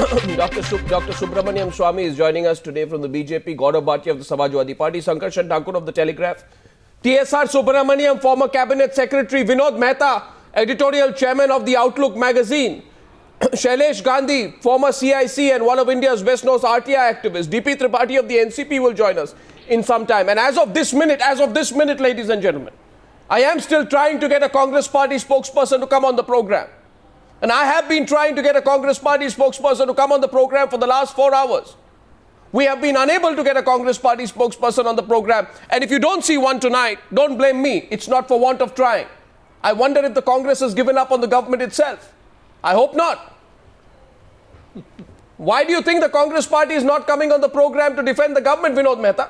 Dr. Subramaniam Swamy is joining us today from the BJP, Gaurav Bhatia of the Sabha Party, Sankarshan Thakur of the Telegraph, TSR Subramaniam, former Cabinet Secretary, Vinod Mehta, Editorial Chairman of the Outlook magazine, Shailesh Gandhi, former CIC and one of India's best-known RTI activists, Tripathi of the NCP will join us in some time. And as of this minute, ladies and gentlemen, I am still trying to get a Congress Party spokesperson to come on the program. And I have been trying to get a Congress Party spokesperson to come on the program for the last 4 hours. We have been unable to get a Congress Party spokesperson on the program. And if you don't see one tonight, don't blame me. It's not for want of trying. I wonder if the Congress has given up on the government itself. I hope not. Why do you think the Congress Party is not coming on the program to defend the government, Vinod Mehta?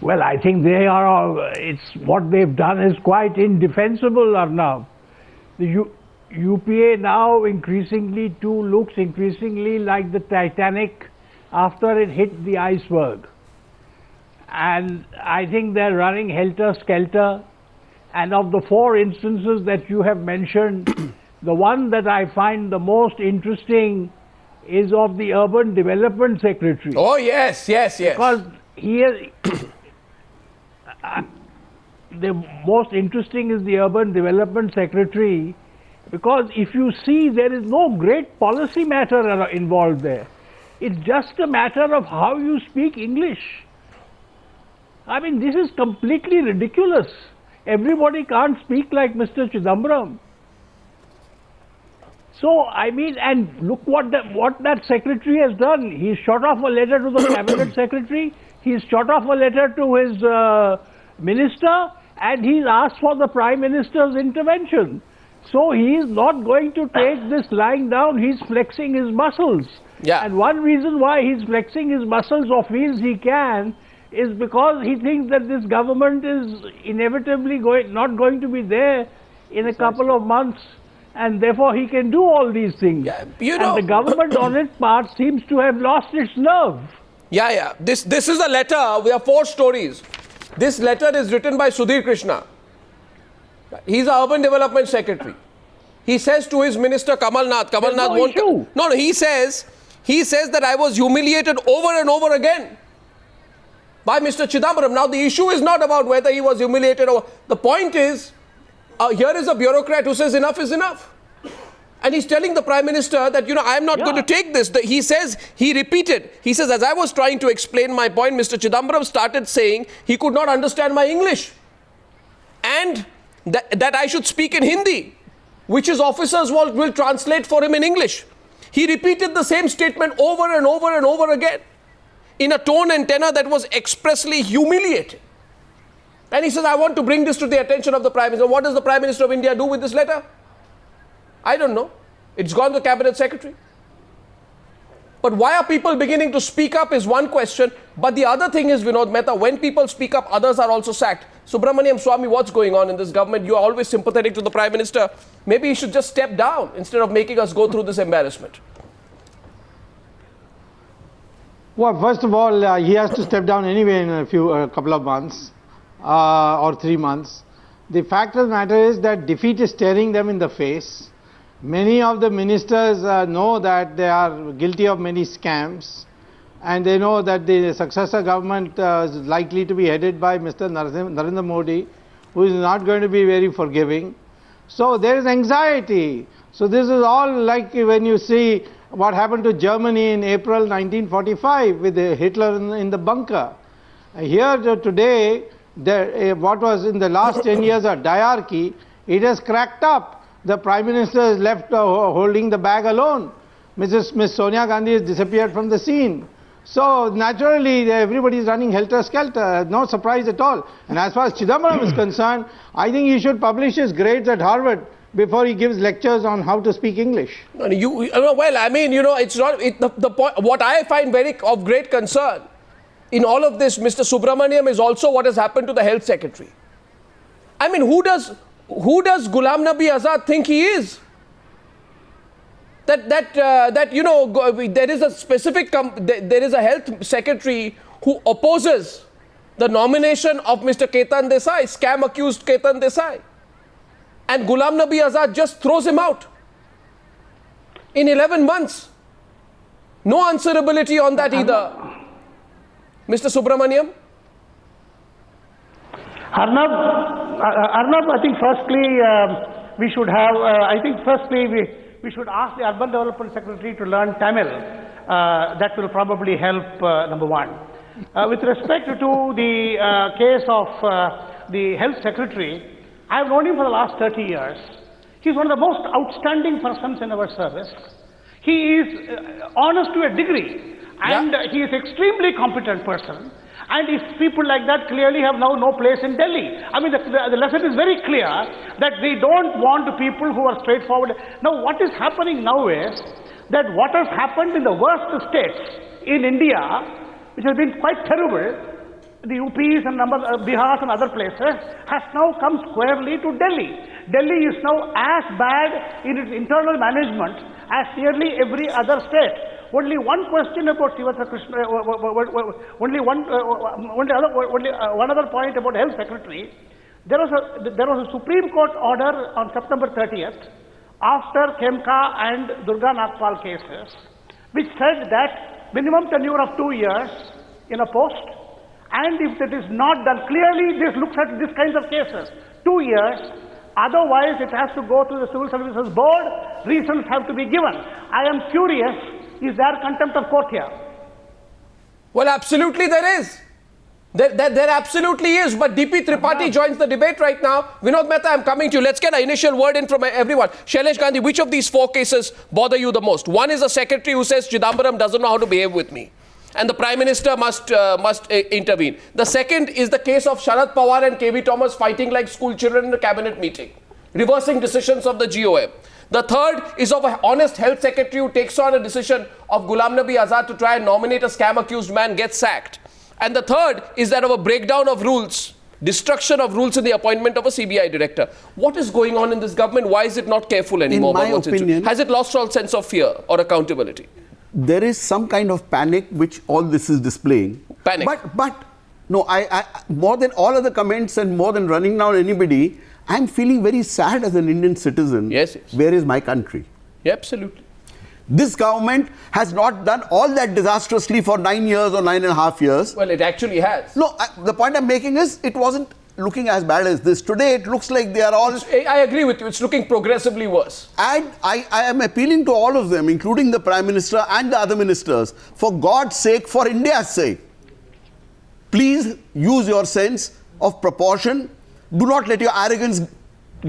Well, I think they are, what they've done is quite indefensible, Arnab. The UPA now looks increasingly like the Titanic after it hit the iceberg. And I think they're running helter-skelter. And of the 4 instances that you have mentioned, the one that I find the most interesting is of the Urban Development Secretary. Oh, yes. Because he is... the most interesting is the Urban Development Secretary, because if you see, there is no great policy matter involved there. It's just a matter of how you speak English. I mean, this is completely ridiculous. Everybody can't speak like Mr. Chidambaram. So, I mean, and look what that secretary has done. He's shot off a letter to the cabinet secretary. He's shot off a letter to his minister, and he's asked for the Prime Minister's intervention. So he is not going to take this lying down. He's flexing his muscles. Yeah. And one reason why he's flexing his muscles or feels he can is because he thinks that this government is inevitably not going to be there in a couple of months, and therefore he can do all these things. Yeah, and the government on its part seems to have lost its nerve. Yeah. This is a letter. We have 4 stories. This letter is written by Sudhir Krishna. He's the Urban Development Secretary. He says to his minister Kamal Nath won't... No, he says that I was humiliated over and over again by Mr. Chidambaram. Now, the issue is not about whether he was humiliated or... The point is, here is a bureaucrat who says enough is enough. And he's telling the Prime Minister that, I am not going to take this. He says, as I was trying to explain my point, Mr. Chidambaram started saying he could not understand my English. And that I should speak in Hindi, which his officers will translate for him in English. He repeated the same statement over and over and over again in a tone and tenor that was expressly humiliating. And he says, I want to bring this to the attention of the Prime Minister. What does the Prime Minister of India do with this letter? I don't know. It's gone to the Cabinet Secretary. But why are people beginning to speak up is one question. But the other thing is, Vinod Mehta, when people speak up, others are also sacked. Subramaniam Swamy, what's going on in this government? You are always sympathetic to the Prime Minister. Maybe he should just step down instead of making us go through this embarrassment. Well, first of all, he has to step down anyway in a couple of months or 3 months. The fact of the matter is that defeat is staring them in the face. Many of the ministers know that they are guilty of many scams, and they know that the successor government is likely to be headed by Mr. Narendra Modi, who is not going to be very forgiving. So there is anxiety. So this is all like when you see what happened to Germany in April 1945 with Hitler in the bunker. Here today, what was in the last 10 years a diarchy, it has cracked up. The Prime Minister is left holding the bag alone. Miss Sonia Gandhi has disappeared from the scene. So naturally, everybody is running helter-skelter. No surprise at all. And as far as Chidambaram is concerned, I think he should publish his grades at Harvard before he gives lectures on how to speak English. It's not the point. What I find of great concern in all of this, Mr. Subramaniam, is also what has happened to the Health Secretary. I mean, who does Ghulam Nabi Azad think he is? There is a specific, there is a health secretary who opposes the nomination of Mr. Ketan Desai, scam accused Ketan Desai. And Ghulam Nabi Azad just throws him out. in 11 months. No answerability on that either. Mr. Subramaniam? Arnab, I think firstly we should have, we should ask the Urban Development Secretary to learn Tamil. That will probably help, number one. With respect to the case of the Health Secretary, I have known him for the last 30 years. He is one of the most outstanding persons in our service. He is honest to a degree, and he is extremely competent person. And if people like that clearly have now no place in Delhi. I mean, the lesson is very clear that we don't want people who are straightforward. Now, what is happening now is that what has happened in the worst states in India, which has been quite terrible, the UPs and Bihar and other places, has now come squarely to Delhi. Delhi is now as bad in its internal management as nearly every other state. Only one question about one other point about Health Secretary. There was a Supreme Court order on September 30th after Khemka and Durga Nagpal cases, which said that minimum tenure of 2 years in a post, and if it is not done, clearly this looks at these kinds of cases, 2 years, otherwise it has to go to the Civil Services Board, reasons have to be given. I am curious, is there contempt of court here? Well, absolutely there is. There absolutely is. But DP Tripathi joins the debate right now. Vinod Mehta, I'm coming to you. Let's get an initial word in from everyone. Shailesh Gandhi, which of these 4 cases bother you the most? One is a secretary who says Chidambaram doesn't know how to behave with me, and the Prime Minister must intervene. The second is the case of Sharad Pawar and KV Thomas fighting like school children in a cabinet meeting, reversing decisions of the GOM. The third is of an honest health secretary who takes on a decision of Ghulam Nabi Azad to try and nominate a scam-accused man, gets sacked. And the third is that of a breakdown of rules, destruction of rules in the appointment of a CBI director. What is going on in this government? Why is it not careful anymore? In my opinion, has it lost all sense of fear or accountability? There is some kind of panic which all this is displaying. Panic. But no, I more than all other comments and more than running down anybody, I'm feeling very sad as an Indian citizen. Yes. Where is my country? Yeah, absolutely. This government has not done all that disastrously for 9 years or 9.5 years. Well, it actually has. No, the point I'm making is it wasn't looking as bad as this. Today it looks like they are all... I agree with you. It's looking progressively worse. And I am appealing to all of them, including the Prime Minister and the other ministers, for God's sake, for India's sake, please use your sense of proportion. Do not let your arrogance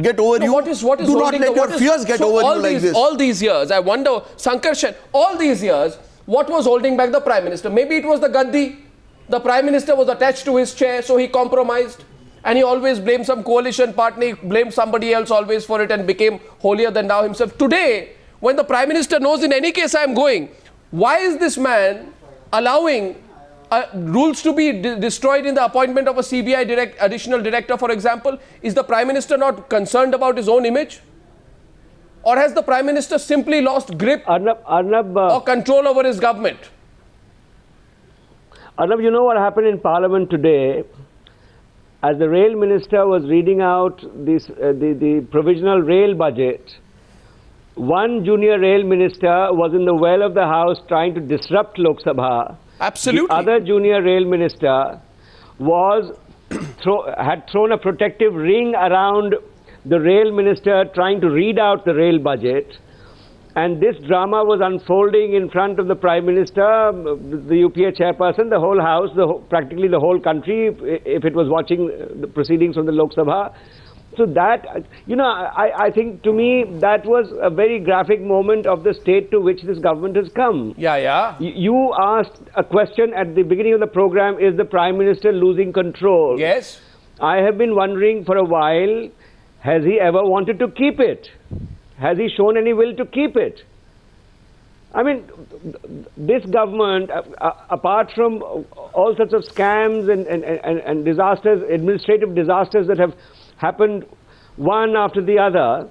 get over you. What is Do not let your fears get over you like this. All these years, I wonder, Sankarshan, all these years, what was holding back the Prime Minister? Maybe it was the Gaddi. The Prime Minister was attached to his chair, so he compromised. And he always blamed some coalition partner, he blamed somebody else always for it and became holier than thou himself. Today, when the Prime Minister knows in any case I am going, why is this man allowing rules to be destroyed in the appointment of a CBI additional director, for example? Is the Prime Minister not concerned about his own image? Or has the Prime Minister simply lost grip Arnab, or control over his government? Arnab, you know what happened in Parliament today? As the Rail Minister was reading out the provisional rail budget, one junior Rail Minister was in the well of the House trying to disrupt Lok Sabha. Absolutely. The other junior Rail Minister had thrown a protective ring around the Rail Minister trying to read out the rail budget. And this drama was unfolding in front of the Prime Minister, the UPA chairperson, the whole House, practically the whole country, if it was watching the proceedings from the Lok Sabha. So that, you know, I think to me that was a very graphic moment of the state to which this government has come. Yeah. You asked a question at the beginning of the program, is the Prime Minister losing control? Yes. I have been wondering for a while, has he ever wanted to keep it? Has he shown any will to keep it? I mean, this government, apart from all sorts of scams and disasters, administrative disasters that have happened one after the other,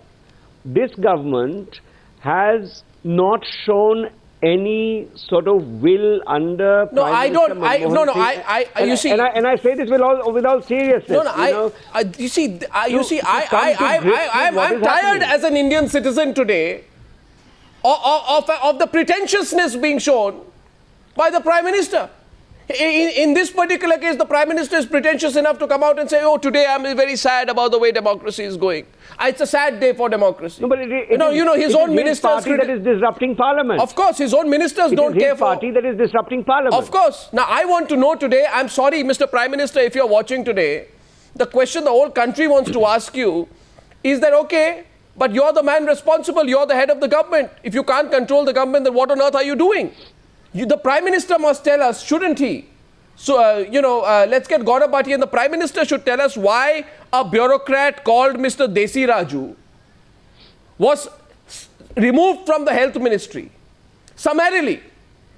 this government has not shown any sort of will under No, Prime I Minister don't. Manmohan Singh. You see, and I say this with all seriousness. I'm tired happening. as an Indian citizen today of the pretentiousness being shown by the Prime Minister. In this particular case, the Prime Minister is pretentious enough to come out and say, oh, today I'm very sad about the way democracy is going. It's a sad day for democracy. No, but his own ministers... party that is disrupting Parliament. Of course, his own ministers don't care for... It is his party that is disrupting Parliament. Of course. Now, I want to know today, I'm sorry, Mr. Prime Minister, if you're watching today, the question the whole country wants to ask you is that, okay, but you're the man responsible, you're the head of the government. If you can't control the government, then what on earth are you doing? The Prime Minister must tell us, shouldn't he? So, let's get Gaurav Bhatia, and the Prime Minister should tell us why a bureaucrat called Mr. Desi Raju was removed from the health ministry summarily.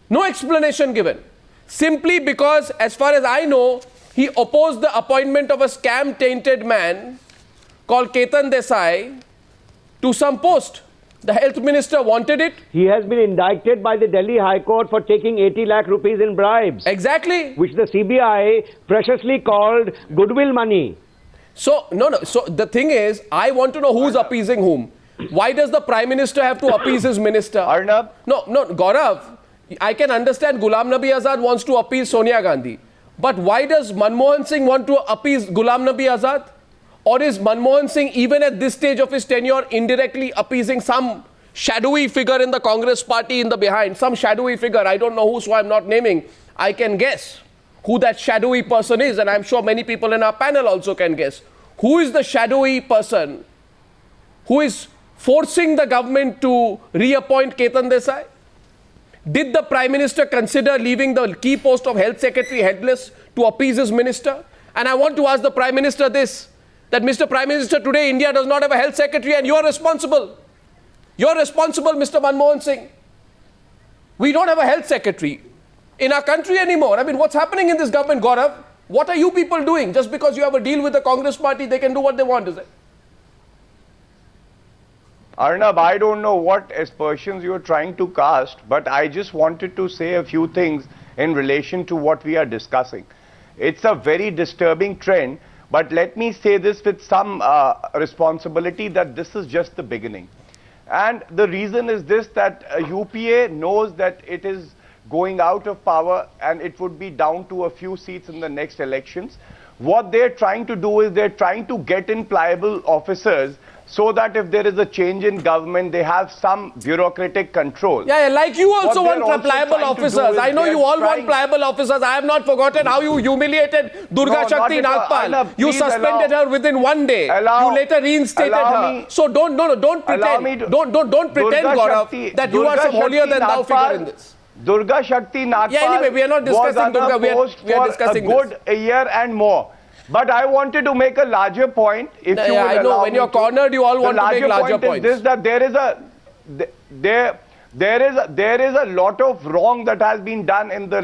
No explanation given. Simply because, as far as I know, he opposed the appointment of a scam-tainted man called Ketan Desai to some post. The health minister wanted it. He has been indicted by the Delhi High Court for taking 80 lakh rupees in bribes. Exactly. Which the CBI preciously called goodwill money. So, So the thing is, I want to know who's appeasing whom. Why does the Prime Minister have to appease his minister? Arnab? No, Gaurav, I can understand Ghulam Nabi Azad wants to appease Sonia Gandhi. But why does Manmohan Singh want to appease Ghulam Nabi Azad? Or is Manmohan Singh, even at this stage of his tenure, indirectly appeasing some shadowy figure in the Congress party in the behind? Some shadowy figure, I don't know who, so I'm not naming. I can guess who that shadowy person is, and I'm sure many people in our panel also can guess. Who is the shadowy person who is forcing the government to reappoint Ketan Desai? Did the Prime Minister consider leaving the key post of Health Secretary headless to appease his minister? And I want to ask the Prime Minister this, that Mr. Prime Minister, today India does not have a health secretary and you're responsible. You're responsible, Mr. Manmohan Singh. We don't have a health secretary in our country anymore. I mean, what's happening in this government, Gaurav? What are you people doing? Just because you have a deal with the Congress party, they can do what they want, is it? Arnab, I don't know what aspersions you're trying to cast, but I just wanted to say a few things in relation to what we are discussing. It's a very disturbing trend. But let me say this with some responsibility, that this is just the beginning. And the reason is this, that UPA knows that it is going out of power and it would be down to a few seats in the next elections. What they're trying to do is they're trying to get in pliable officers so that if there is a change in government, they have some bureaucratic control. Yeah, like you also want pliable officers. I know you all want pliable officers. I have not forgotten how you humiliated Durga Shakti Nagpal. You suspended her within one day. You later reinstated her. So don't pretend. Don't pretend, Gaurav, that you are some holier than thou figure in this. Durga Shakti Nagpal anyway, we are not discussing Durga. We are discussing a year and more. But I wanted to make a larger point. If you would I know, when you're cornered, you all want to make larger points. Is this, that there is a lot of wrong that has been done in the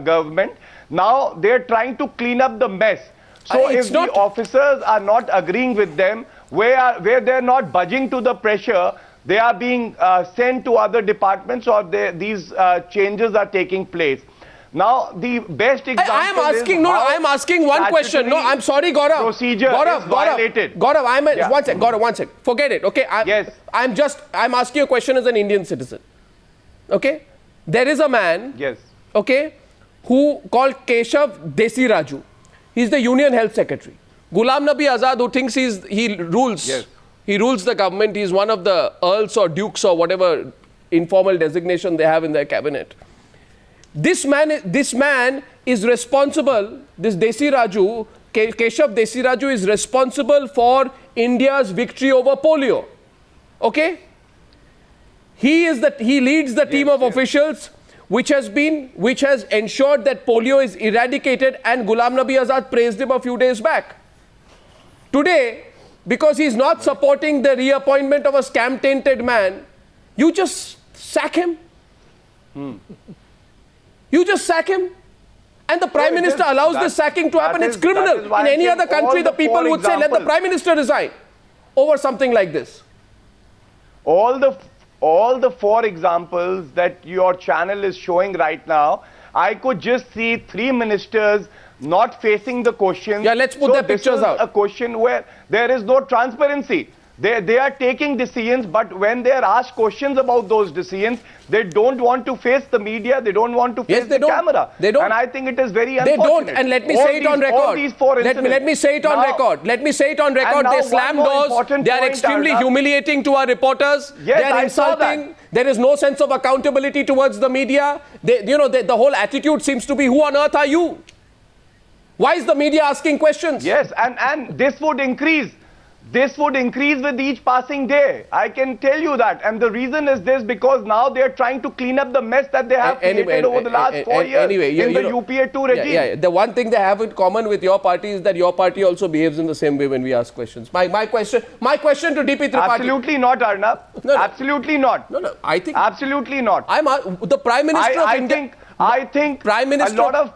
government. Now they're trying to clean up the mess. So if the officers are not agreeing with them, where they're not budging to the pressure, they are being sent to other departments, or these changes are taking place. Now, the best example I am asking one question. No, I'm sorry, Gaurav. Procedure is violated. Gaurav, one sec. Forget it, okay? I'm asking a question as an Indian citizen. Okay? There is a man, okay, who called Keshav Desi Raju. He's the Union Health Secretary. Ghulam Nabi Azad, who thinks he rules. Yes. He rules the government. He's one of the earls or dukes or whatever informal designation they have in their cabinet. This man is responsible, this Desi Raju, Keshav Desi Raju is responsible for India's victory over polio. Okay? He leads the team of officials which has ensured that polio is eradicated, and Ghulam Nabi Azad praised him a few days back. Today, because he's not supporting the reappointment of a scam-tainted man, you just sack him. You just sack him. And the Prime Minister allows this sacking to happen. It's criminal. In any other country, the people would say, let the Prime Minister resign over something like this. All the four examples that your channel is showing right now, I could just see 3 ministers not facing the question. Yeah, let's put their pictures out. A question where there is no transparency. They are taking decisions, but when they are asked questions about those decisions, they don't want to face the media, they don't want to face the camera. They don't. And I think it is very They unfortunate. don't, and let me say it on record. All these four let me say it on record. Let me say it on record. They slam doors. They are extremely humiliating to our reporters. Yes, they are insulting. There is no sense of accountability towards the media. The whole attitude seems to be, who on earth are you? Why is the media asking questions? Yes, and this would increase. This would increase with each passing day. I can tell you that. And the reason is this, because now they are trying to clean up the mess that they have created over the last 4 years in the UPA 2 regime. The one thing they have in common with your party is that your party also behaves in the same way when we ask questions. My question to DP Tripathi. Absolutely not, Arnab. No. Absolutely not. No. I think absolutely not. The Prime Minister of India. I think Prime Minister, a lot of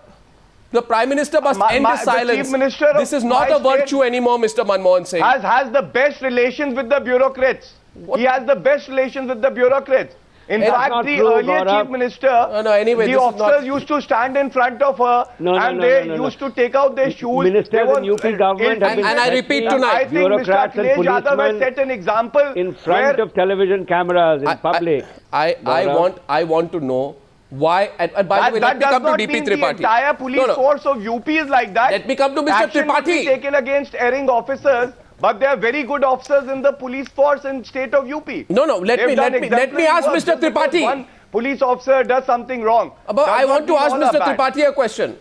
the Prime Minister must end his silence. Chief Minister this is not a virtue anymore, Mr. Manmohan Singh. Has the best relations with the bureaucrats. He has the best relations with the bureaucrats. In fact, the earlier Chief Minister, the officers used to stand in front of her and they used to take out their shoes. Ministers in UP government have been, and I repeat tonight, I think Mr. Akhilesh Yadav has set an example in front of television cameras in public. I want to know why, and by the way, let me come to DP Tripathi. The entire police force of UP is like that. Let me come to Mr. Action Tripathi. will be taken against erring officers, but there are very good officers in the police force in state of UP. No, let me ask Mr. Tripathi. One police officer does something wrong. I want to ask Mr. Tripathi a question.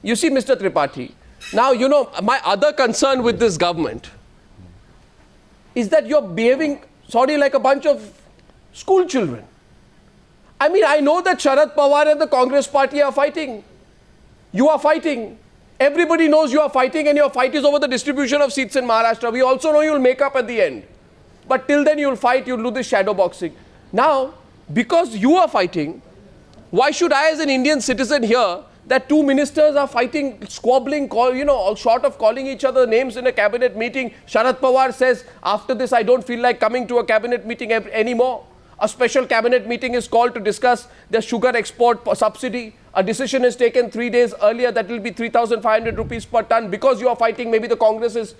You see, Mr. Tripathi, now my other concern with this government is that you're behaving, like a bunch of school children. I mean, I know that Sharad Pawar and the Congress party are fighting. You are fighting. Everybody knows you are fighting, and your fight is over the distribution of seats in Maharashtra. We also know you'll make up at the end. But till then you'll fight, you'll do this shadow boxing. Now, because you are fighting, why should I as an Indian citizen hear that two ministers are fighting, squabbling, all short of calling each other names in a cabinet meeting? Sharad Pawar says, after this I don't feel like coming to a cabinet meeting anymore. A special cabinet meeting is called to discuss the sugar export subsidy. A decision is taken 3 days earlier that will be 3,500 rupees per ton. Because you are fighting, maybe the Congress is,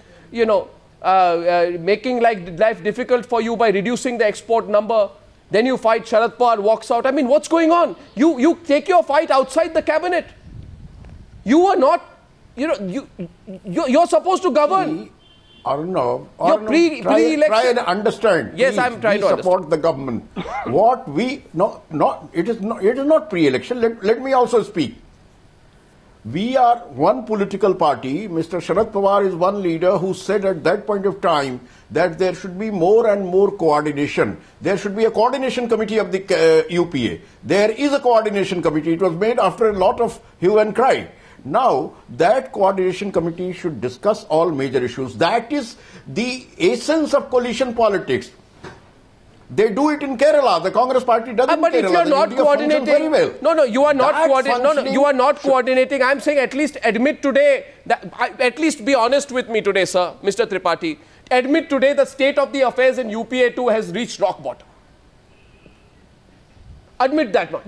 making life difficult for you by reducing the export number. Then you fight, Sharad Pawar walks out. I mean, what's going on? You take your fight outside the cabinet. You are not, you're supposed to govern. Arnab, try and understand. Yes, I'm trying to support the government. What we it is not pre-election. Let me also speak. We are one political party. Mr. Sharad Pawar is one leader who said at that point of time that there should be more and more coordination. There should be a coordination committee of the UPA. There is a coordination committee. It was made after a lot of hue and cry. Now, that coordination committee should discuss all major issues. That is the essence of coalition politics. They do it in Kerala. The Congress party doesn't. But if you are not coordinating, very well. You are not coordinating. You are not coordinating. I'm saying at least admit today that. At least be honest with me today, sir, Mr. Tripathi. Admit today the state of the affairs in UPA 2 has reached rock bottom. Admit that much.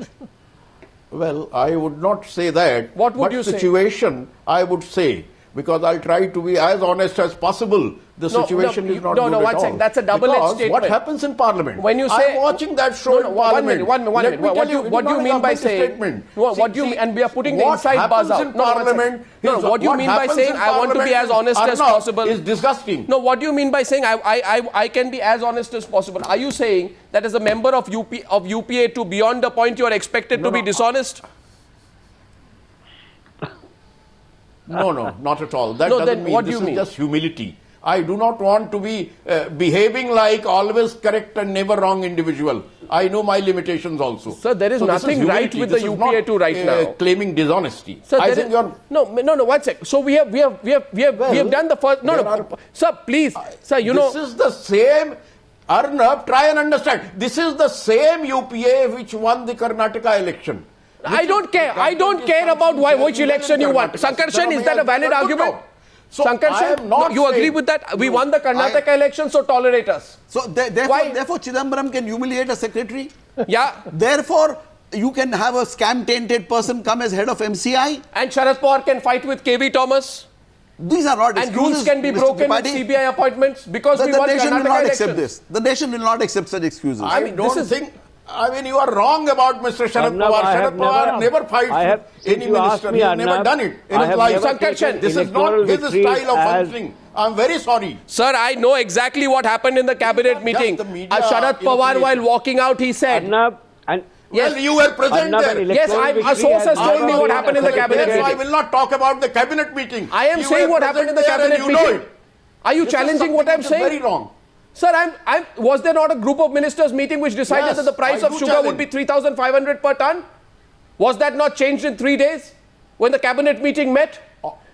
Well, I would not say that. What would you say? Situation, I would say, because I'll try to be as honest as possible. The situation is not good at all. That's a double-edged statement. What happens in Parliament? When you say, I'm watching that show in Parliament. One minute. What do you mean by saying? What do you mean? And we are putting the inside buzz out. What do you mean by saying I want to be as honest as possible? Is disgusting. No, what do you mean by saying I can be as honest as possible? Are you saying that as a member of UPA to beyond the point you are expected to be dishonest? No, not at all. That doesn't mean. This is just humility. I do not want to be behaving like always correct and never wrong individual. I know my limitations also. Sir, there is nothing right with the UPA 2 right now. Claiming dishonesty. Sir, I think you're no. 1 sec. So we have done the first. No. Sir, please, sir. This is the same. Arnab, try and understand. This is the same UPA which won the Karnataka election. I don't care. I don't care about which election you won. Sankarshan, is that a valid argument? So Sankarshan, you agree with that? We won the Karnataka election, so tolerate us. So therefore Chidambaram can humiliate a secretary? Yeah. Therefore, you can have a scam-tainted person come as head of MCI? And Sharad Pawar can fight with KV Thomas? These are not And excuses. rules can be Mr. broken with Tripathi. CBI appointments because we The won nation will Karnataka not elections. accept this. The nation will not accept such excuses. I mean, don't this is- think. I mean, you are wrong about Mr. Sharad Arnab, Pawar. I Sharad have Pawar never fights since any you asked minister. me, He has never Arnab, done it in I his have life. never Sankarshan, taken This is electoral not his victory style of as- functioning. I'm very sorry. Sir, I know exactly what happened in the cabinet meeting. the media Sharad Pawar, information. while walking out, he said, Arnab, and Yes. Well, you were present Arnab, there. an Yes, electoral a victory source has told me never what been happened in the accepted. cabinet So I meeting. will not talk about the cabinet meeting. I am You saying were what happened in the present there cabinet and you know meeting. it. Are you This is challenging what something I'm which is saying? Very wrong. Sir, was there not a group of ministers meeting which decided Yes, that the price I of do sugar would challenge. be 3,500 per ton? Was that not changed in 3 days when the cabinet meeting met?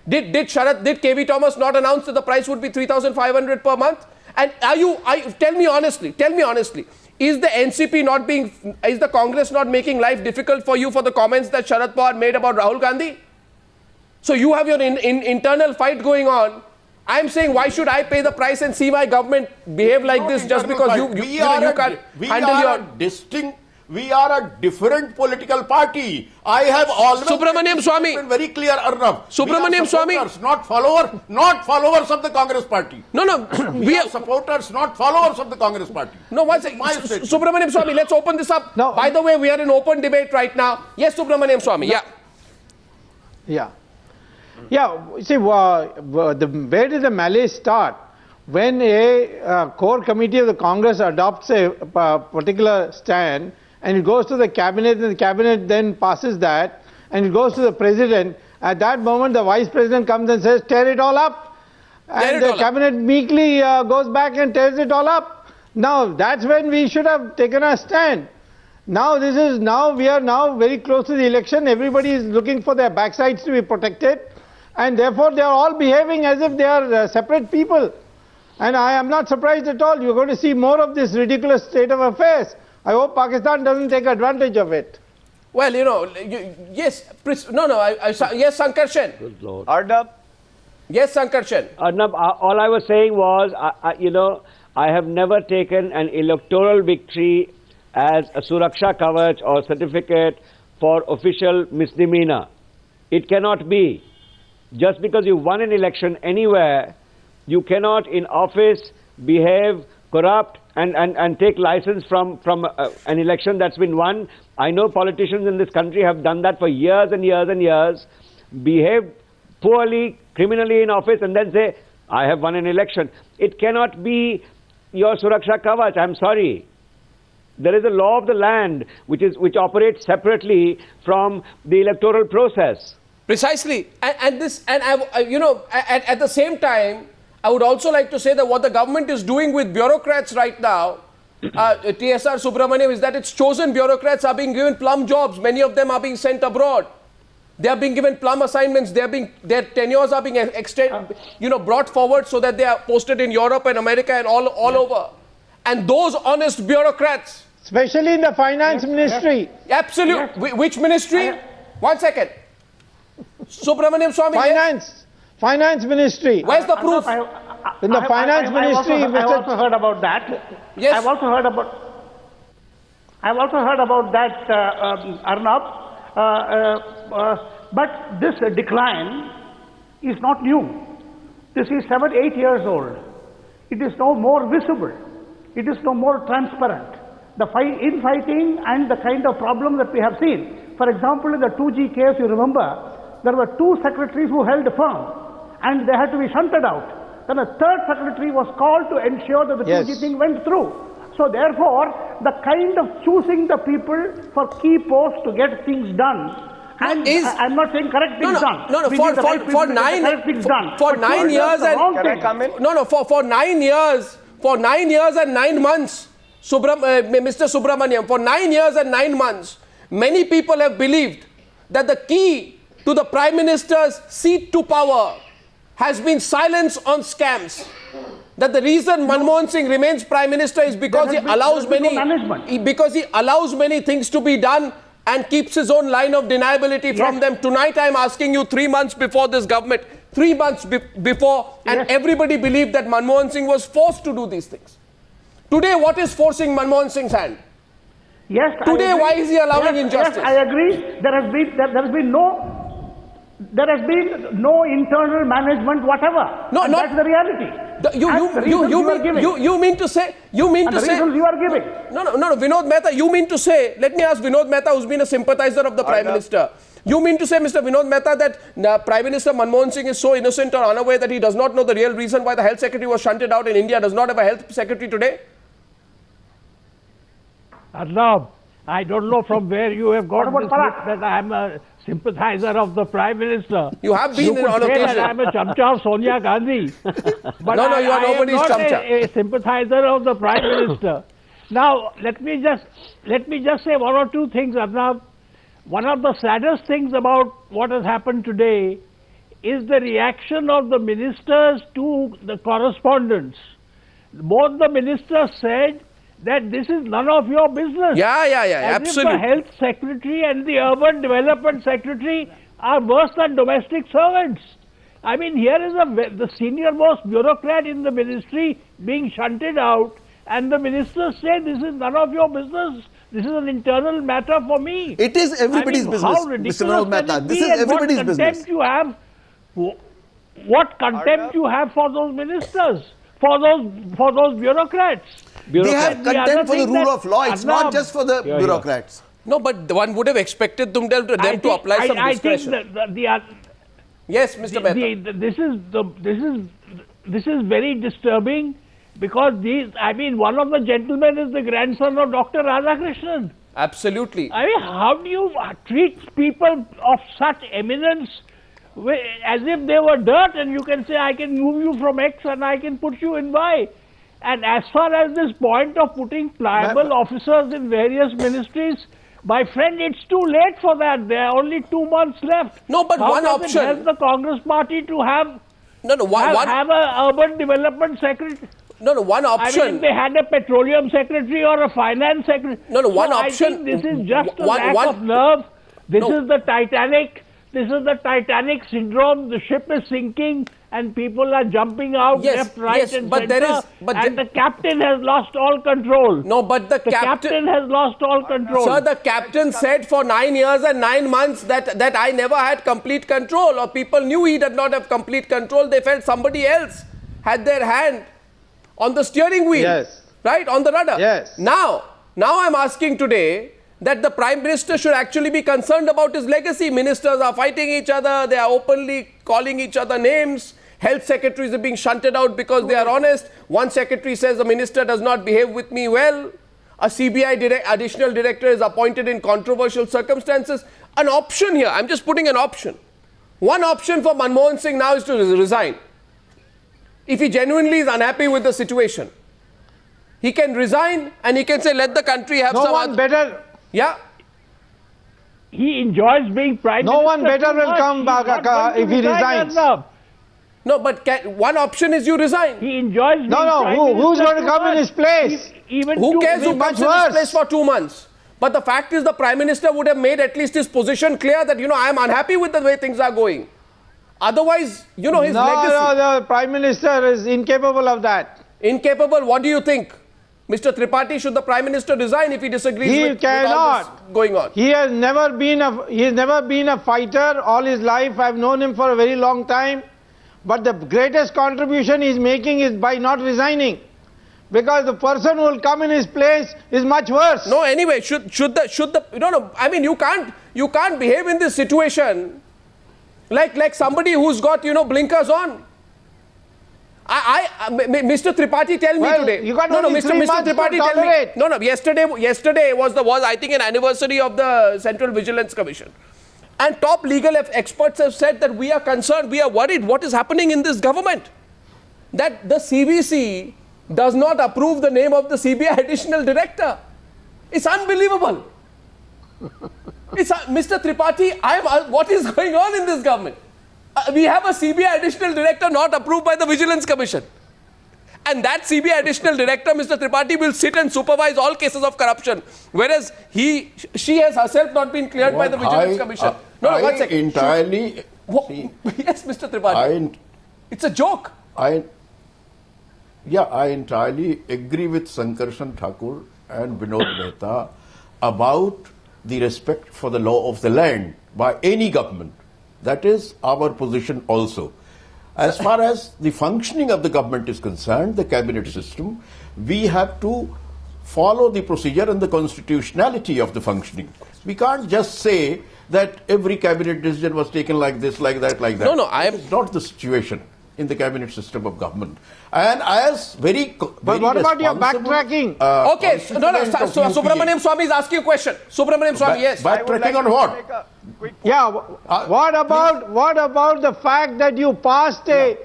Did KV Thomas not announce that the price would be 3,500 per month? And tell me honestly, is the Congress not making life difficult for you for the comments that Sharad Pawar made about Rahul Gandhi? So you have your internal fight going on. I'm saying, why should I pay the price and see my government behave like Not this just internal because fight. you can't handle your... We are a different political party. I have always Subramaniam Swamy. been very clear, Arnab. Subramaniam We are supporters, not followers of the Congress party. No, We are supporters, not followers of the Congress party. No, one This second. is my statement. Subramaniam Swamy, let's open this up. No. By the way, we are in open debate right now. Yes, Subramaniam Swamy, yeah. Yeah. Yeah, see, where did the malaise start? When a core committee of the Congress adopts a particular stand and it goes to the cabinet and the cabinet then passes that and it goes to the president, at that moment the vice president comes and says, tear it all up. And the cabinet meekly goes back and tears it all up. Now, that's when we should have taken a stand. Now we are now very close to the election. Everybody is looking for their backsides to be protected. And therefore, they are all behaving as if they are separate people. And I am not surprised at all. You're going to see more of this ridiculous state of affairs. I hope Pakistan doesn't take advantage of it. Well, yes, yes, Sankarshan. Good Lord. Arnab, Yes, Sankarshan. Arnab, all I was saying was, I have never taken an electoral victory as a Suraksha Kavach or certificate for official misdemeanor. It cannot be. Just because you won an election anywhere, you cannot in office behave corrupt and take license from an election that's been won. I know politicians in this country have done that for years and years and years, behave poorly, criminally in office and then say, I have won an election. It cannot be your Suraksha Kavach, I'm sorry. There is a law of the land which operates separately from the electoral process. Precisely. At the same time, I would also like to say that what the government is doing with bureaucrats right now, TSR Subramaniam, is that its chosen bureaucrats are being given plum jobs. Many of them are being sent abroad. They are being given plum assignments. Their tenures are being brought forward so that they are posted in Europe and America and all over. And those honest bureaucrats, Especially in the finance ministry. absolutely. Which ministry? 1 second. Subramaniam Swamy. Finance ministry. Where's the proof? In the finance ministry, I've also heard about that. Yes. I've also heard about that, Arnab. But this decline is not new. This is 7-8 years old. It is no more visible. It is no more transparent. The infighting and the kind of problem that we have seen. For example, in the 2G case, you remember, there were 2 secretaries who held firm and they had to be shunted out. Then a 3rd secretary was called to ensure that the 2G thing went through. So therefore, the kind of choosing the people for key posts to get things done, and I'm not saying correct things done. For 9 years and can I come in? For 9 years, for 9 years and 9 months, Mr. Subramaniam, for 9 years and 9 months, many people have believed that the key to the Prime Minister's seat to power has been silence on scams. That the reason Manmohan Singh remains Prime Minister is because he allows many things to be done and keeps his own line of deniability from them. Tonight I am asking you 3 months before this government, 3 months before, and everybody believed that Manmohan Singh was forced to do these things. Today, what is forcing Manmohan Singh's hand? Yes. Today, why is he allowing injustice? Yes, I agree. There has been There has been no internal management whatever. No, and not- that's the reality. You mean to say, The reasons you are giving. No, Vinod Mehta, you mean to say, let me ask Vinod Mehta, who's been a sympathizer of the Prime Minister. You mean to say, Mr. Vinod Mehta, that Prime Minister Manmohan Singh is so innocent or unaware that he does not know the real reason why the health secretary was shunted out in India, does not have a health secretary today? Arnab, I don't know from where you have got What this about myth that I am a sympathizer of the Prime Minister. You have been You on could say occasion. that I am a chamcha of Sonia Gandhi. But No, you are I nobody's am not chamcha. a sympathizer of the Prime Minister. Now, let me just say one or two things, Arnab. One of the saddest things about what has happened today is the reaction of the ministers to the correspondence. Both the ministers said that this is none of your business. Yeah, As absolutely. if the health secretary and the urban development secretary are worse than domestic servants. I mean, here is the senior most bureaucrat in the ministry being shunted out, and the ministers say this is none of your business. This is an internal matter for me. It is everybody's business, How Mr. ridiculous Vinod can Mehta. it This be, is and everybody's what business. contempt you have, what contempt you have for those ministers, for those bureaucrats. They have And the other contempt for the thing rule that- of law. It's not Arnab, just for the bureaucrats. No, but one would have expected them to apply some discretion. I think that Yes, Mr. Mehta. this is very disturbing, because one of the gentlemen is the grandson of Dr. Radhakrishnan. Absolutely. I mean, how do you treat people of such eminence as if they were dirt, and you can say, I can move you from X and I can put you in Y. And as far as this point of putting pliable officers in various ministries, my friend, it's too late for that. There are only 2 months left. No, but How one does option- it help the Congress party to have One a urban development secretary? one I option. mean, if they had a petroleum secretary or a finance secretary. One I option. think this is just a One- lack of nerve. This No. is the Titanic. This is the Titanic syndrome. The ship is sinking and people are jumping out Yes, left, right, yes, and but center. there is- but and the- the captain has lost all control. No, but the captain has lost all control. Sir, the captain said for 9 years and 9 months that I never had complete control, or people knew he did not have complete control. They felt somebody else had their hand on the steering wheel. Yes. Right, on the rudder. Yes. Now I'm asking today that the Prime Minister should actually be concerned about his legacy. Ministers are fighting each other. They are openly calling each other names. Health secretaries are being shunted out because they are honest. One secretary says the minister does not behave with me well. A CBI additional director is appointed in controversial circumstances. An option here, I'm just putting an option. One option for Manmohan Singh now is to resign. If he genuinely is unhappy with the situation, he can resign and he can say, let the country have No some one better. Yeah. He enjoys being Prime No Minister. one better too will much. come He's back, not going to if he resign, resigns. Arnab. No, but one option is you resign. He enjoys being No, Prime who's Minister going to too come in much. his place? Even Who to- cares who much comes in his worse. place for 2 months? But the fact is the Prime Minister would have made at least his position clear that, I am unhappy with the way things are going. Otherwise, his legacy. No, the Prime Minister is incapable of that. Incapable, what do you think? Mr. Tripathi, should the Prime Minister resign if he disagrees He with all this cannot. going on? He has never been a fighter all his life. I've known him for a very long time. But the greatest contribution he's making is by not resigning. Because the person who will come in his place is much worse. No, anyway, I mean, you can't behave in this situation like somebody who's got, blinkers on. Mr. Tripathi, tell me today. You got only 3 months to Tripathi, tell me. tolerate. No, yesterday was I think an anniversary of the Central Vigilance Commission. And top legal experts have said that we are concerned, we are worried what is happening in this government. That the CVC does not approve the name of the CBI additional director. It's unbelievable. Mr. Tripathi, what is going on in this government? We have a CBI additional director not approved by the Vigilance Commission. And that CBI additional director, Mr. Tripathi, will sit and supervise all cases of corruption. Whereas she has herself not been cleared by the Vigilance Commission. One second. Entirely. Yes, Mr. Tripathi. It's a joke. I entirely agree with Sankarshan Thakur and Vinod Mehta about the respect for the law of the land by any government. That is our position also. As far as the functioning of the government is concerned, the cabinet system, we have to follow the procedure and the constitutionality of the functioning. We can't just say that every cabinet decision was taken like this, like that, like that. No, I am not the situation in the cabinet system of government. And as very, but what about your backtracking? Okay, so Subramaniam Swamy is asking a question. Subramaniam Swamy, yes. Backtracking on what? Yeah, what about the fact that you passed a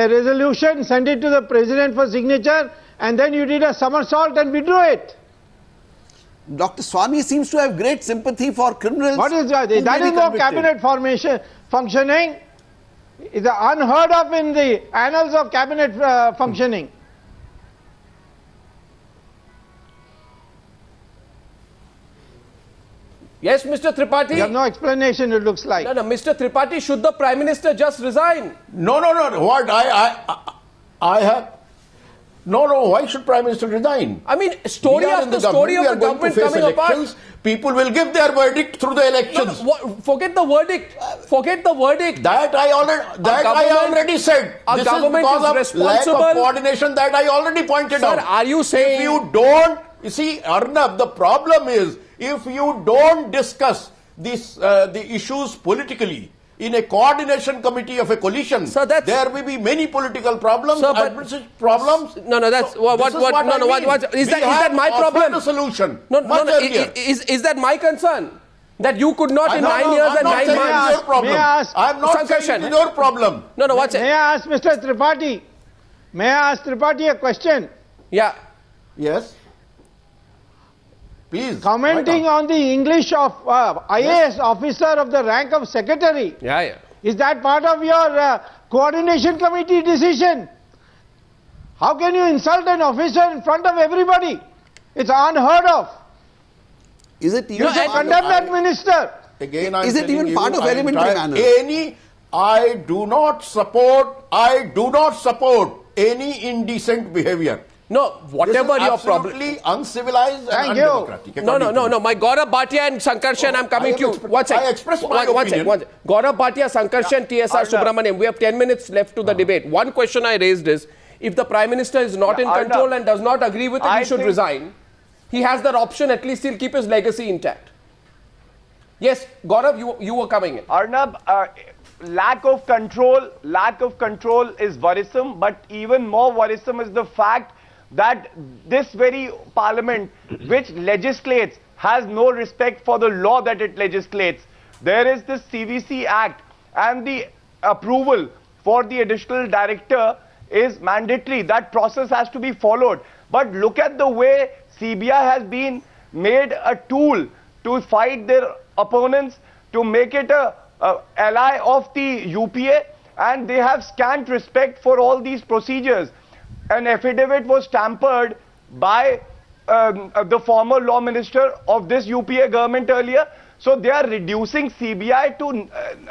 resolution, sent it to the president for signature, and then you did a somersault and withdrew it? Dr. Swamy seems to have great sympathy for criminals. What is that? That is no cabinet formation functioning. It's unheard of in the annals of cabinet functioning. Yes, Mr. Tripathi. You have no explanation, it looks like. No, Mr. Tripathi, should the Prime Minister just resign? No. What? I have... No, why should Prime Minister resign? I mean, story after story of the government coming apart. People will give their verdict through the elections. Forget the verdict. Forget the verdict. That I already said. Our This government is because is of lack responsible. of coordination that I already pointed out. Sir, are you saying... If you don't... You see, Arnab, the problem is, if you don't discuss the issues politically, in a coordination committee of a coalition, there will be many political problems, administrative problems. That's is that my problem? A solution. Is that my concern? That you could not in 9 years and 9 months. I am not saying it's your problem. May I ask Mr. Tripathi? May I ask Tripathi a question? Yeah. Yes. Please. Commenting on the English of IAS officer of the rank of secretary. Yeah. Is that part of your coordination committee decision? How can you insult an officer in front of everybody? It's unheard of. Is it even you should condemn that minister? Again, is it even part of elementary manners? I do not support any indecent behavior. No, whatever your problem. Absolutely uncivilized and undemocratic. No. My Gaurav Bhatia and Sankarshan, I'm coming to you. I express my opinion. Gaurav Bhatia, Sankarshan, TSR Subramaniam. We have 10 minutes left to the debate. One question I raised is, if the Prime Minister is not in control and does not agree with it, he should resign. He has that option, at least he'll keep his legacy intact. Yes, Gaurav, you were coming in. Arnab, lack of control is worrisome, but even more worrisome is the fact that this very parliament which legislates has no respect for the law that it legislates. There is this CVC Act and the approval for the additional director is mandatory. That process has to be followed. But look at the way CBI has been made a tool to fight their opponents, to make it a ally of the UPA, and they have scant respect for all these procedures. An affidavit was tampered by the former law minister of this UPA government earlier. So they are reducing CBI to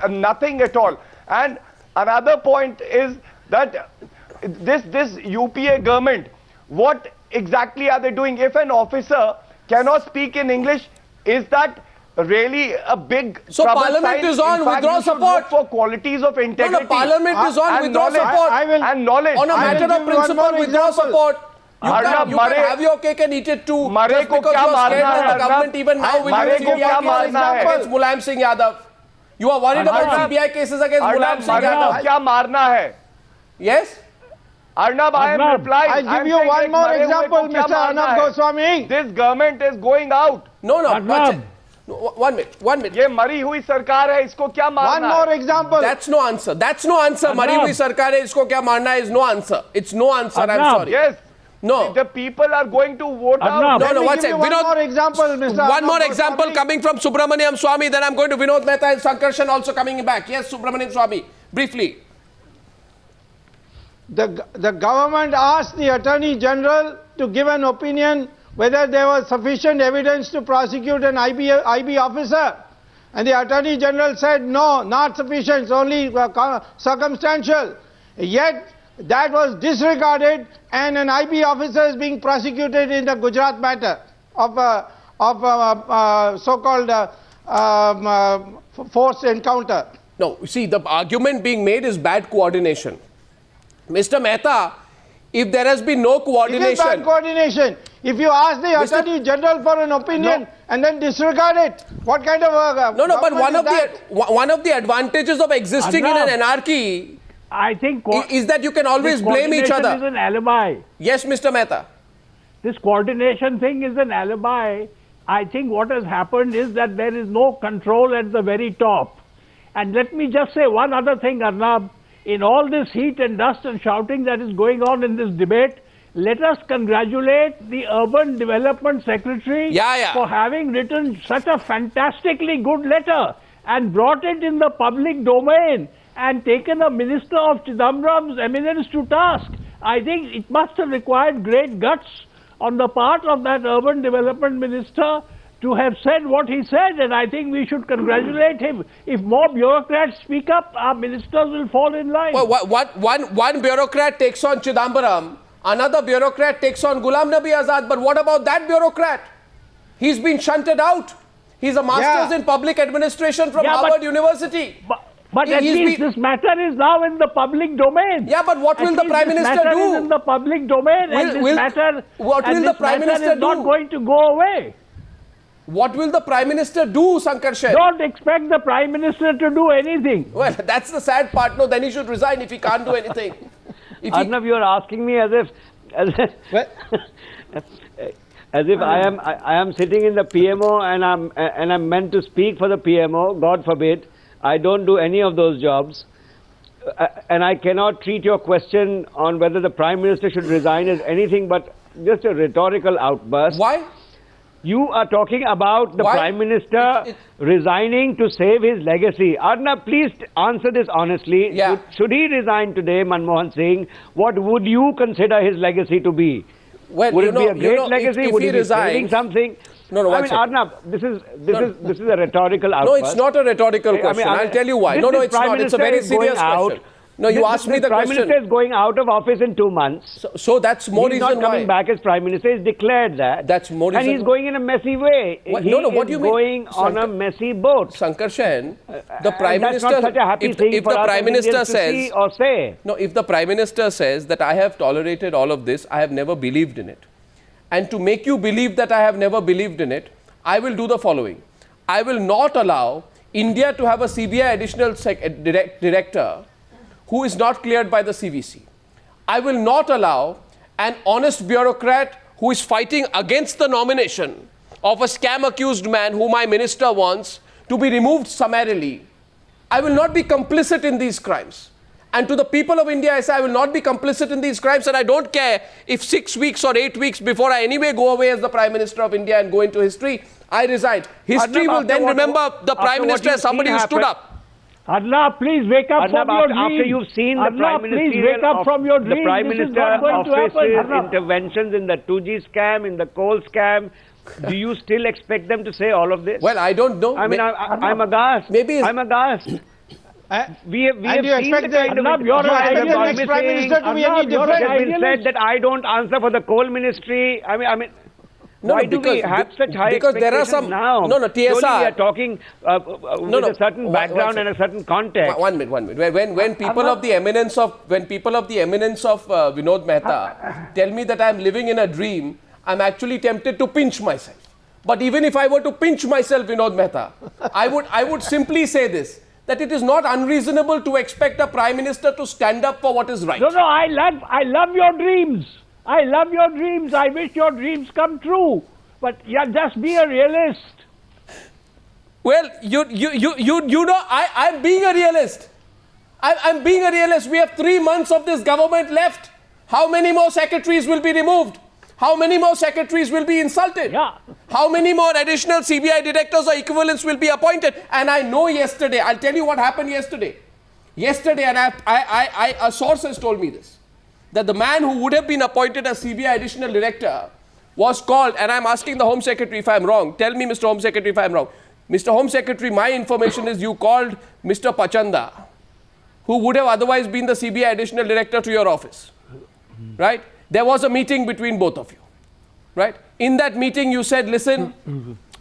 nothing at all. And another point is that this UPA government, what exactly are they doing? If an officer cannot speak in English, is that really a big trouble Parliament sign? is on, withdraw support. Look for qualities of integrity. Parliament is on, withdraw support. And knowledge. On a matter of principle, withdraw support. You can have your cake and eat it too. Just because you are scared that the government even now will use CBI cases against Mulayam Singh Yadav. You are worried about CBI cases against Mulayam Singh Yadav. क्या मारना है? Yes? Arnab, I am replying. I'll give you one more example, Mr. Arnab Goswami. This government is going out. No. One minute. ये मरी हुई सरकार है, इसको क्या मारना है? One more example. That's no answer. मरी हुई सरकार है, इसको क्या मारना है is no answer. It's no answer. I'm sorry. Yes. No. The people are going to vote out. No. One second. One more example, Mr. One more example coming from Subramaniam Swamy. Then I'm going to Vinod Mehta and Sankarshan also coming back. Yes, Subramaniam Swamy. Briefly. The government asked the Attorney General to give an opinion whether there was sufficient evidence to prosecute an IB officer. And the Attorney General said, no, not sufficient, it's only circumstantial. Yet, that was disregarded and an IB officer is being prosecuted in the Gujarat matter of so-called forced encounter. No, see, the argument being made is bad coordination. Mr. Mehta, if there has been no coordination... It is bad coordination. If you ask the Attorney General for an opinion and then disregard it, what kind of... No, but one of the advantages of existing in an anarchy, I think, is that you can always blame each other. Coordination is an alibi. Yes, Mr. Mehta. This coordination thing is an alibi. I think what has happened is that there is no control at the very top. And let me just say one other thing, Arnab. In all this heat and dust and shouting that is going on in this debate, let us congratulate the Urban Development Secretary for having written such a fantastically good letter and brought it in the public domain and taken a minister of Chidambaram's eminence to task. I think it must have required great guts on the part of that urban development minister to have said what he said, and I think we should congratulate him. If more bureaucrats speak up, our ministers will fall in line. Well, one bureaucrat takes on Chidambaram, another bureaucrat takes on Ghulam Nabi Azad, but what about that bureaucrat? He's been shunted out. He's a master's in public administration from Harvard University. But at least this matter is now in the public domain. Yeah, but what will the Prime Minister do? Is in the public domain, What will the Prime Minister do? Not going to go away. What will the Prime Minister do, Sankarshan? Don't expect the Prime Minister to do anything. Well, that's the sad part. No, then he should resign if he can't do anything. Arnab, you are asking me as if I am sitting in the PMO and I'm meant to speak for the PMO. God forbid, I don't do any of those jobs, and I cannot treat your question on whether the Prime Minister should resign as anything but just a rhetorical outburst. Why? You are talking about the Prime Minister resigning to save his legacy. Arnab, please answer this honestly. Yeah. Should he resign today, Manmohan Singh? What would you consider his legacy to be? Well, would it be a great legacy? If would he he be saving something? No, I mean, Arnab, this is a rhetorical outburst. No, it's not a rhetorical question. I'll tell you why. No, it's not. It's a very serious question. No, you asked me the question. Prime Minister is going out of office in 2 months. So that's more reason why. He's not coming back as Prime Minister. He's declared that. That's more reason. And he's going in a messy way. What do you mean? Going on a messy boat. Sankarshan, the Prime Minister... That's not such a happy thing if for the us Prime Minister Indians to see or say. No, if the Prime Minister says that I have tolerated all of this, I have never believed in it. And to make you believe that I have never believed in it, I will do the following. I will not allow India to have a CBI additional director who is not cleared by the CVC. I will not allow an honest bureaucrat who is fighting against the nomination of a scam-accused man whom my minister wants to be removed summarily. I will not be complicit in these crimes. And to the people of India, I say I will not be complicit in these crimes, and I don't care if 6 weeks or 8 weeks before I anyway go away as the Prime Minister of India and go into history, I resign. History will then remember the Prime Minister as somebody who stood up. Arnab, please wake up from your dreams. After you've seen the Prime Minister, please wake up from your dreams. The Prime Minister office's interventions in the 2G scam, in the coal scam, do you still expect them to say all of this? Well, I don't know. I mean, I'm aghast. I'm aghast. We have seen the kind of next Prime Minister to be any different. It has been said that I don't answer for the coal ministry. I mean. Why do we have such high expectations there are some, now? No, TSR. Surely we are talking with a certain background and a certain context. One minute. When people of the eminence of Vinod Mehta tell me that I am living in a dream, I'm actually tempted to pinch myself. But even if I were to pinch myself, Vinod Mehta, I would simply say this, that it is not unreasonable to expect a Prime Minister to stand up for what is right. No, I love your dreams. I love your dreams. I wish your dreams come true. But just be a realist. Well, you know, I'm being a realist. I'm being a realist. We have 3 months of this government left. How many more secretaries will be removed? How many more secretaries will be insulted? Yeah. How many more additional CBI directors or equivalents will be appointed? And I know yesterday, I'll tell you what happened yesterday. Yesterday, and a source has told me this, that the man who would have been appointed as CBI additional director was called, and I'm asking the Home Secretary if I'm wrong. Tell me, Mr. Home Secretary, if I'm wrong. Mr. Home Secretary, my information is you called Mr. Pachanda, who would have otherwise been the CBI additional director, to your office, right? There was a meeting between both of you, right? In that meeting, you said, listen,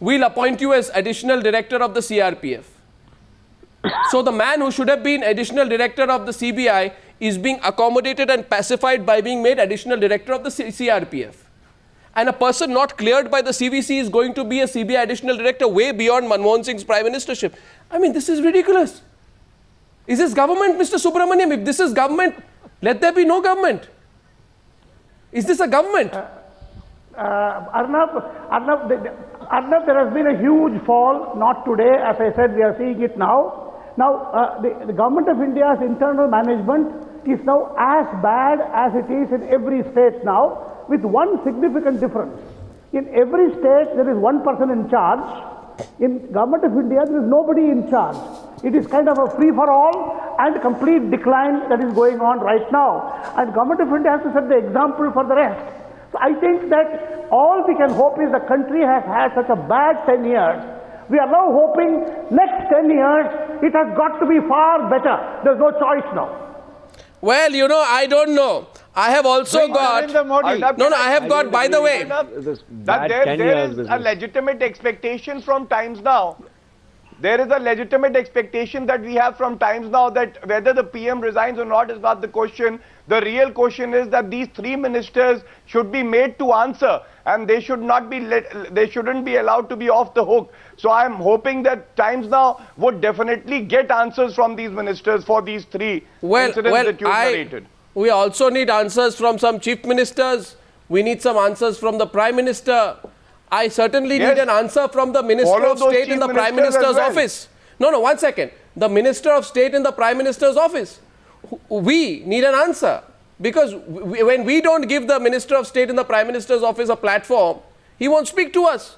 we'll appoint you as additional director of the CRPF. So the man who should have been additional director of the CBI is being accommodated and pacified by being made additional director of the CRPF. And a person not cleared by the CVC is going to be a CBI additional director way beyond Manmohan Singh's prime ministership. I mean, this is ridiculous. Is this government, Mr. Subramaniam? If this is government, let there be no government. Is this a government? Arnab, there has been a huge fall, not today, as I said, we are seeing it now. Now, the government of India's internal management is now as bad as it is in every state now, with one significant difference. In every state, there is one person in charge. In government of India, there is nobody in charge. It is kind of a free-for-all and complete decline that is going on right now. And government of India has to set the example for the rest. So I think that all we can hope is the country has had such a bad 10 years. We are now hoping next 10 years, it has got to be far better. There's no choice now. Well, you know, I don't know. I have also got... I have got, by the way... That there is a legitimate expectation from Times Now. There is a legitimate expectation that we have from Times Now that whether the PM resigns or not is not the question. The real question is that these three ministers should be made to answer, and they should not be they shouldn't be allowed to be off the hook. So I am hoping that Times Now would definitely get answers from these ministers for these three incidents that you narrated. We also need answers from some chief ministers. We need some answers from the Prime Minister. I certainly need an answer from the Minister of State in the Prime Minister's office. No, one second. The Minister of State in the Prime Minister's office. We need an answer. Because when we don't give the Minister of State in the Prime Minister's office a platform, he won't speak to us.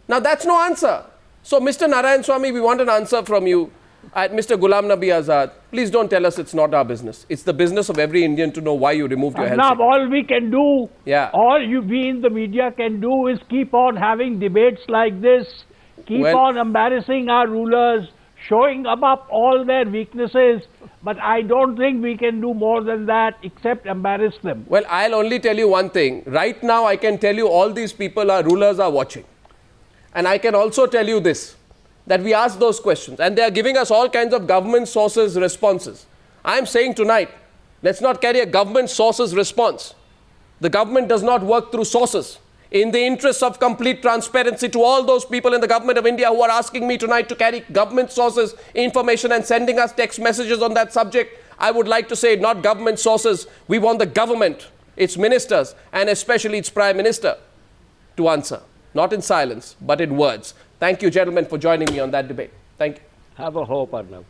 Now that's no answer. So Mr. Narayan Swamy, we want an answer from you. Mr. Ghulam Nabi Azad, please don't tell us it's not our business. It's the business of every Indian to know why you removed your health Arnab, all we can do, all we in the media can do is keep on having debates like this, keep on embarrassing our rulers, showing up all their weaknesses, but I don't think we can do more than that except embarrass them. Well, I'll only tell you one thing. Right now, I can tell you all these people, our rulers are watching. And I can also tell you this, that we ask those questions and they are giving us all kinds of government sources responses. I am saying tonight, let's not carry a government sources response. The government does not work through sources. In the interest of complete transparency to all those people in the government of India who are asking me tonight to carry government sources information and sending us text messages on that subject, I would like to say not government sources. We want the government, its ministers, and especially its Prime Minister to answer. Not in silence, but in words. Thank you, gentlemen, for joining me on that debate. Thank you. Have a hope, Arnab.